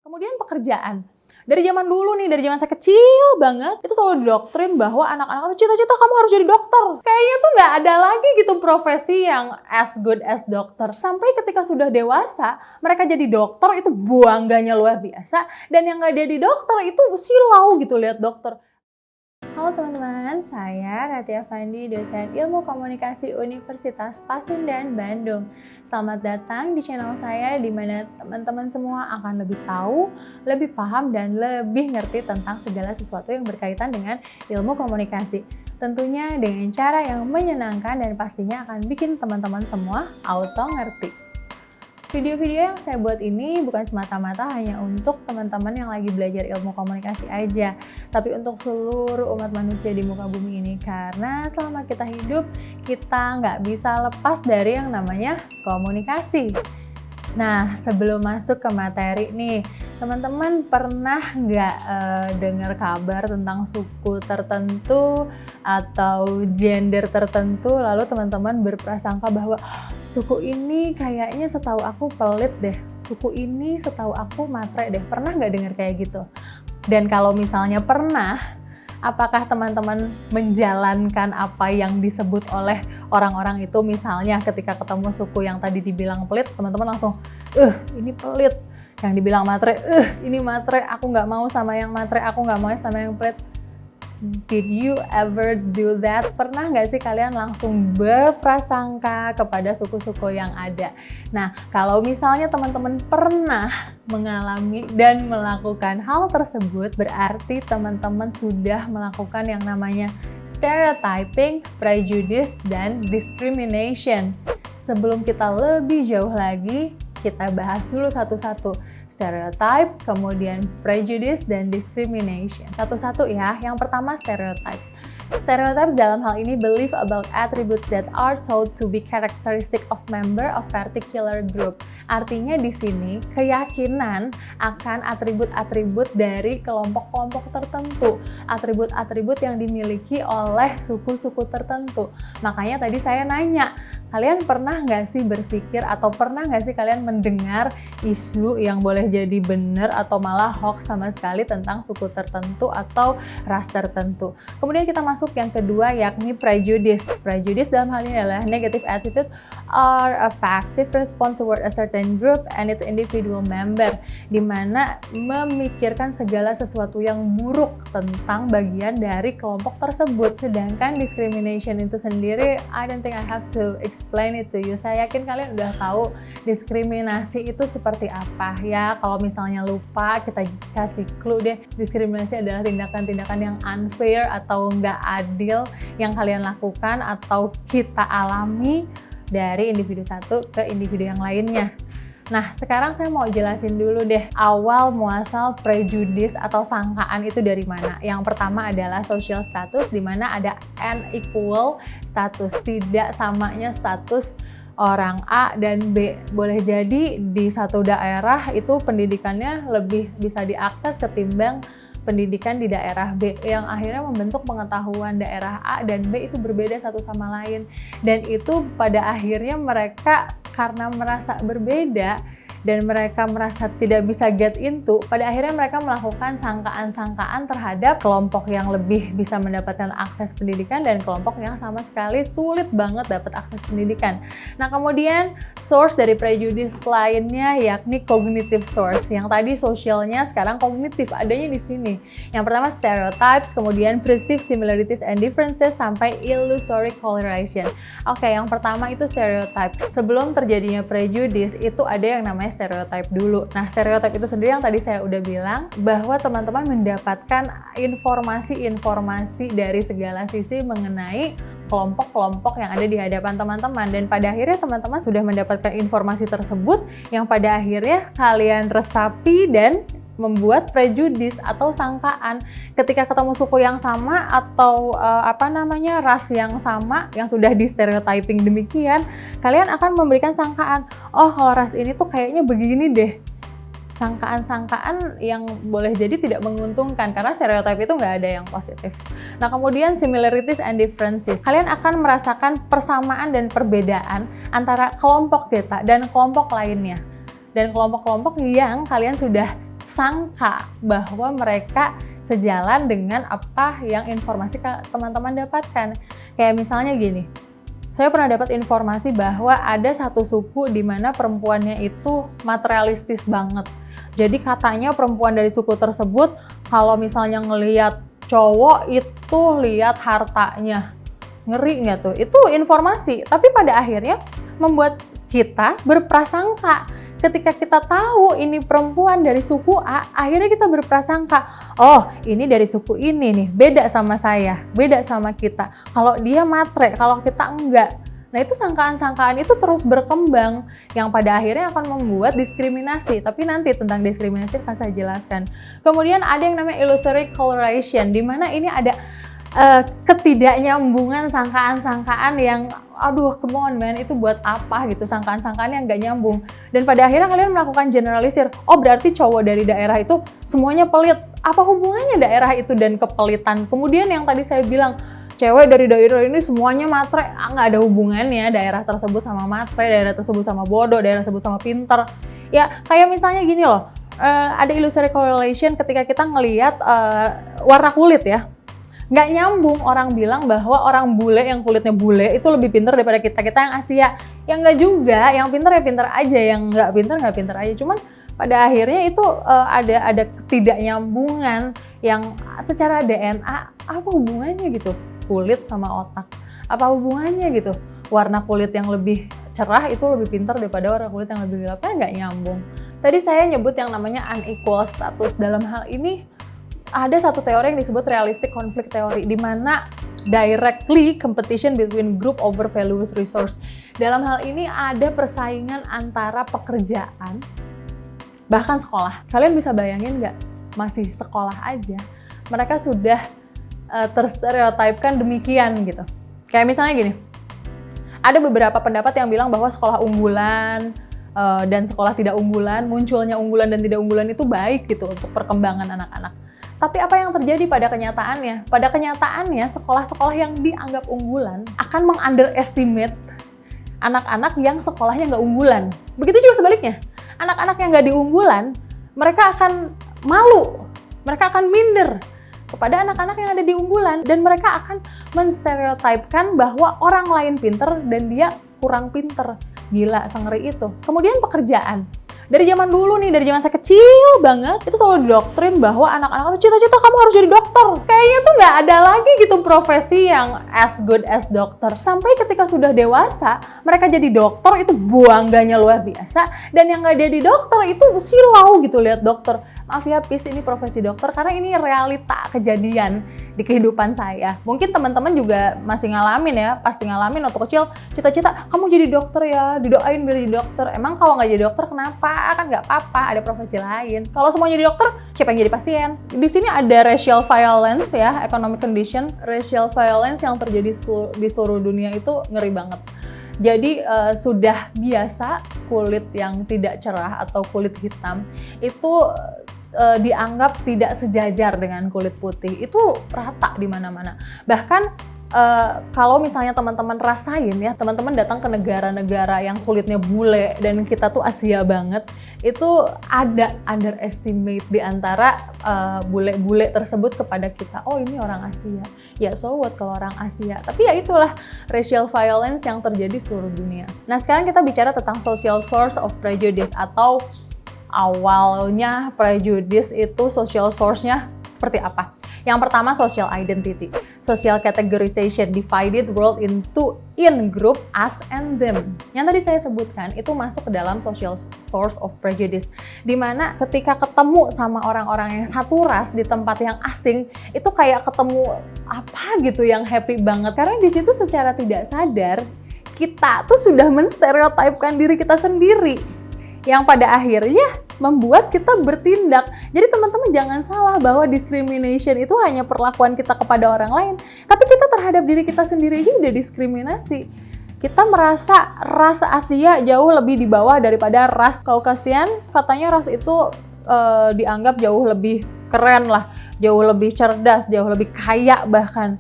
Kemudian pekerjaan. Dari zaman dulu nih, dari zaman saya kecil banget, itu selalu didoktrin bahwa anak-anak itu cita-cita kamu harus jadi dokter. Kayaknya tuh nggak ada lagi gitu profesi yang as good as dokter. Sampai ketika sudah dewasa, mereka jadi dokter itu bangganya luar biasa. Dan yang nggak jadi dokter itu silau gitu lihat dokter. Halo teman-teman, saya Rati Afandi, dosen Ilmu Komunikasi Universitas Pasundan, Bandung. Selamat datang di channel saya di mana teman-teman semua akan lebih tahu, lebih paham, dan lebih ngerti tentang segala sesuatu yang berkaitan dengan ilmu komunikasi. Tentunya dengan cara yang menyenangkan dan pastinya akan bikin teman-teman semua auto ngerti. Video-video yang saya buat ini bukan semata-mata hanya untuk teman-teman yang lagi belajar ilmu komunikasi aja, tapi untuk seluruh umat manusia di muka bumi ini, karena selama kita hidup, kita nggak bisa lepas dari yang namanya komunikasi. Nah, sebelum masuk ke materi nih, teman-teman pernah nggak dengar kabar tentang suku tertentu atau gender tertentu, lalu teman-teman berprasangka bahwa suku ini kayaknya setahu aku pelit deh, suku ini setahu aku matre deh. Pernah nggak dengar kayak gitu? Dan kalau misalnya pernah, apakah teman-teman menjalankan apa yang disebut oleh orang-orang itu? Misalnya ketika ketemu suku yang tadi dibilang pelit, teman-teman langsung, ini pelit. Yang dibilang matre, ini matre, aku nggak mau sama yang matre, aku nggak mau sama yang pelit. Did you ever do that? Pernah nggak sih kalian langsung berprasangka kepada suku-suku yang ada? Nah, kalau misalnya teman-teman pernah mengalami dan melakukan hal tersebut, berarti teman-teman sudah melakukan yang namanya stereotyping, prejudice, dan discrimination. Sebelum kita lebih jauh lagi, kita bahas dulu satu-satu. Stereotype, kemudian prejudice, dan discrimination. Satu-satu ya. Yang pertama stereotypes. Stereotypes dalam hal ini belief about attributes that are thought to be characteristic of member of particular group. Artinya di sini keyakinan akan atribut-atribut dari kelompok-kelompok tertentu, atribut-atribut yang dimiliki oleh suku-suku tertentu. Makanya tadi saya nanya, kalian pernah nggak sih berpikir atau pernah nggak sih kalian mendengar isu yang boleh jadi benar atau malah hoax sama sekali tentang suku tertentu atau ras tertentu? Kemudian kita masuk yang kedua, yakni prejudice. Prejudice dalam hal ini adalah negative attitude or affective response toward a certain group and its individual member, di mana memikirkan segala sesuatu yang buruk tentang bagian dari kelompok tersebut. Sedangkan discrimination itu sendiri, I don't think I have to explain it to you. Saya yakin kalian udah tahu diskriminasi itu seperti apa ya. Kalau misalnya lupa, kita kasih clue deh. Diskriminasi adalah tindakan-tindakan yang unfair atau nggak adil yang kalian lakukan atau kita alami dari individu satu ke individu yang lainnya. Nah, sekarang saya mau jelasin dulu deh awal muasal prejudice atau sangkaan itu dari mana. Yang pertama adalah social status, di mana ada unequal status, tidak samanya status orang A dan B. Boleh jadi di satu daerah itu pendidikannya lebih bisa diakses ketimbang pendidikan di daerah B, yang akhirnya membentuk pengetahuan daerah A dan B itu berbeda satu sama lain. Dan itu pada akhirnya mereka karena merasa berbeda dan mereka merasa tidak bisa get into, pada akhirnya mereka melakukan sangkaan-sangkaan terhadap kelompok yang lebih bisa mendapatkan akses pendidikan dan kelompok yang sama sekali sulit banget dapat akses pendidikan. Nah, kemudian source dari prejudice lainnya yakni cognitive source. Yang tadi sosialnya, sekarang kognitif, adanya di sini. Yang pertama stereotypes, kemudian perceived similarities and differences, sampai illusory coloration. Oke, yang pertama itu stereotype. Sebelum terjadinya prejudice, itu ada yang namanya stereotype dulu. Nah, stereotype itu sendiri yang tadi saya udah bilang bahwa teman-teman mendapatkan informasi-informasi dari segala sisi mengenai kelompok-kelompok yang ada di hadapan teman-teman, dan pada akhirnya teman-teman sudah mendapatkan informasi tersebut yang pada akhirnya kalian resapi dan membuat prejudice atau sangkaan. Ketika ketemu suku yang sama atau ras yang sama yang sudah di stereotyping demikian, kalian akan memberikan sangkaan, oh kalau ras ini tuh kayaknya begini deh. Sangkaan-sangkaan yang boleh jadi tidak menguntungkan karena stereotype itu nggak ada yang positif. Nah, kemudian similarities and differences. Kalian akan merasakan persamaan dan perbedaan antara kelompok kita dan kelompok lainnya. Dan kelompok-kelompok yang kalian sudah berprasangka bahwa mereka sejalan dengan apa yang informasi teman-teman dapatkan. Kayak misalnya gini, saya pernah dapat informasi bahwa ada satu suku di mana perempuannya itu materialistis banget. Jadi katanya perempuan dari suku tersebut kalau misalnya ngelihat cowok itu lihat hartanya. Ngeri nggak tuh? Itu informasi, tapi pada akhirnya membuat kita berprasangka. Ketika kita tahu ini perempuan dari suku A, akhirnya kita berprasangka, oh ini dari suku ini nih, beda sama saya, beda sama kita. Kalau dia matre, kalau kita enggak. Nah itu sangkaan-sangkaan itu terus berkembang yang pada akhirnya akan membuat diskriminasi. Tapi nanti tentang diskriminasi akan saya jelaskan. Kemudian ada yang namanya illusory correlation, di mana ini ada ketidaknyambungan sangkaan-sangkaan yang aduh come on man, itu buat apa gitu, sangkaan-sangkaan yang nggak nyambung. Dan pada akhirnya kalian melakukan generalisir, oh berarti cowok dari daerah itu semuanya pelit. Apa hubungannya daerah itu dan kepelitan? Kemudian yang tadi saya bilang, cewek dari daerah ini semuanya matre, nggak ada hubungannya daerah tersebut sama matre, daerah tersebut sama bodoh, daerah tersebut sama pinter. Ya kayak misalnya gini loh, ada illusory correlation ketika kita ngelihat warna kulit ya. Nggak nyambung orang bilang bahwa orang bule yang kulitnya bule itu lebih pintar daripada kita yang Asia. Yang nggak juga, yang pintar ya pintar aja, yang nggak pintar aja. Cuman pada akhirnya itu ada ketidaknyambungan yang secara DNA apa hubungannya gitu, kulit sama otak. Apa hubungannya gitu, warna kulit yang lebih cerah itu lebih pintar daripada warna kulit yang lebih gelap, kan nggak nyambung. Tadi saya nyebut yang namanya unequal status. Dalam hal ini ada satu teori yang disebut realistic conflict theory, di mana directly competition between group over values resource. Dalam hal ini ada persaingan antara pekerjaan, bahkan sekolah. Kalian bisa bayangin nggak, masih sekolah aja, mereka sudah terstereotipkan demikian gitu. Kayak misalnya gini, ada beberapa pendapat yang bilang bahwa sekolah unggulan dan sekolah tidak unggulan, munculnya unggulan dan tidak unggulan itu baik gitu untuk perkembangan anak-anak. Tapi apa yang terjadi pada kenyataannya? Pada kenyataannya, sekolah-sekolah yang dianggap unggulan akan meng-underestimate anak-anak yang sekolahnya nggak unggulan. Begitu juga sebaliknya. Anak-anak yang nggak diunggulan, mereka akan malu, mereka akan minder kepada anak-anak yang ada di unggulan. Dan mereka akan menstereotipkan bahwa orang lain pinter dan dia kurang pinter. Gila, sengeri itu. Kemudian pekerjaan. Dari zaman dulu nih, dari zaman saya kecil banget, itu selalu didoktrin bahwa anak-anak itu cita-cita kamu harus jadi dokter. Kayaknya tuh nggak ada lagi gitu profesi yang as good as dokter. Sampai ketika sudah dewasa, mereka jadi dokter itu bangganya luar biasa. Dan yang nggak jadi dokter itu silau gitu lihat dokter. Maaf ya, Pis, ini profesi dokter karena ini realita kejadian di kehidupan saya. Mungkin teman-teman juga masih ngalamin ya, pasti ngalamin waktu kecil, cita-cita kamu jadi dokter ya, didoain biar jadi dokter. Emang kalau nggak jadi dokter kenapa? Kan nggak apa-apa, ada profesi lain. Kalau semua jadi dokter, siapa yang jadi pasien? Di sini ada racial violence ya, economic condition. Racial violence yang terjadi di seluruh dunia itu ngeri banget. Jadi sudah biasa kulit yang tidak cerah atau kulit hitam itu dianggap tidak sejajar dengan kulit putih. Itu rata di mana-mana. Bahkan kalau misalnya teman-teman rasain ya, teman-teman datang ke negara-negara yang kulitnya bule dan kita tuh Asia banget, itu ada underestimate di antara bule-bule tersebut kepada kita. Oh ini orang Asia, ya so what kalau orang Asia. Tapi ya itulah racial violence yang terjadi di seluruh dunia. Nah sekarang kita bicara tentang social source of prejudice, atau awalnya prejudice itu social source-nya seperti apa. Yang pertama, social identity. Social categorization, divided world into in group, us and them. Yang tadi saya sebutkan itu masuk ke dalam social source of prejudice. Dimana ketika ketemu sama orang-orang yang satu ras di tempat yang asing, itu kayak ketemu apa gitu yang happy banget. Karena di situ secara tidak sadar, kita tuh sudah menstereotipkan diri kita sendiri. Yang pada akhirnya membuat kita bertindak. Jadi teman-teman jangan salah bahwa discrimination itu hanya perlakuan kita kepada orang lain, tapi kita terhadap diri kita sendiri aja udah diskriminasi. Kita merasa ras Asia jauh lebih di bawah daripada ras Caucasian. Katanya ras itu dianggap jauh lebih keren lah, jauh lebih cerdas, jauh lebih kaya bahkan.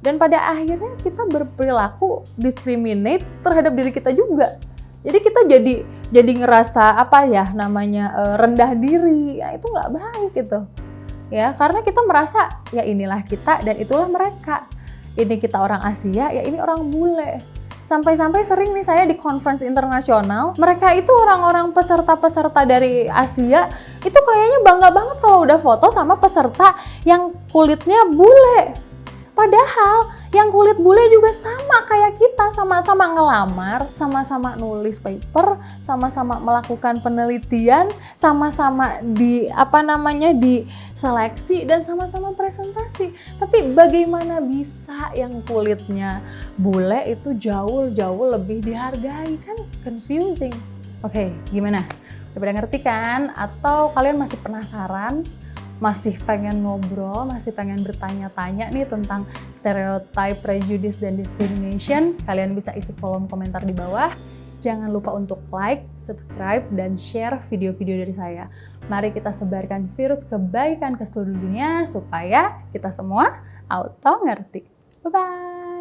Dan pada akhirnya kita berperilaku discriminate terhadap diri kita juga. Jadi kita jadi ngerasa apa ya namanya rendah diri, ya itu nggak baik gitu. Ya, karena kita merasa ya inilah kita dan itulah mereka. Ini kita orang Asia, ya ini orang bule. Sampai-sampai sering nih saya di conference internasional, mereka itu orang-orang peserta-peserta dari Asia, itu kayaknya bangga banget kalau udah foto sama peserta yang kulitnya bule. Padahal yang kulit bule juga sama kayak kita, sama-sama ngelamar, sama-sama nulis paper, sama-sama melakukan penelitian, sama-sama diseleksi dan sama-sama presentasi. Tapi bagaimana bisa yang kulitnya bule itu jauh lebih dihargai? Kan confusing. Oke, gimana? Udah pada ngerti kan? Atau kalian masih penasaran? Masih pengen ngobrol, masih pengen bertanya-tanya nih tentang stereotype, prejudice, dan discrimination, kalian bisa isi kolom komentar di bawah. Jangan lupa untuk like, subscribe, dan share video-video dari saya. Mari kita sebarkan virus kebaikan ke seluruh dunia supaya kita semua auto ngerti. Bye-bye!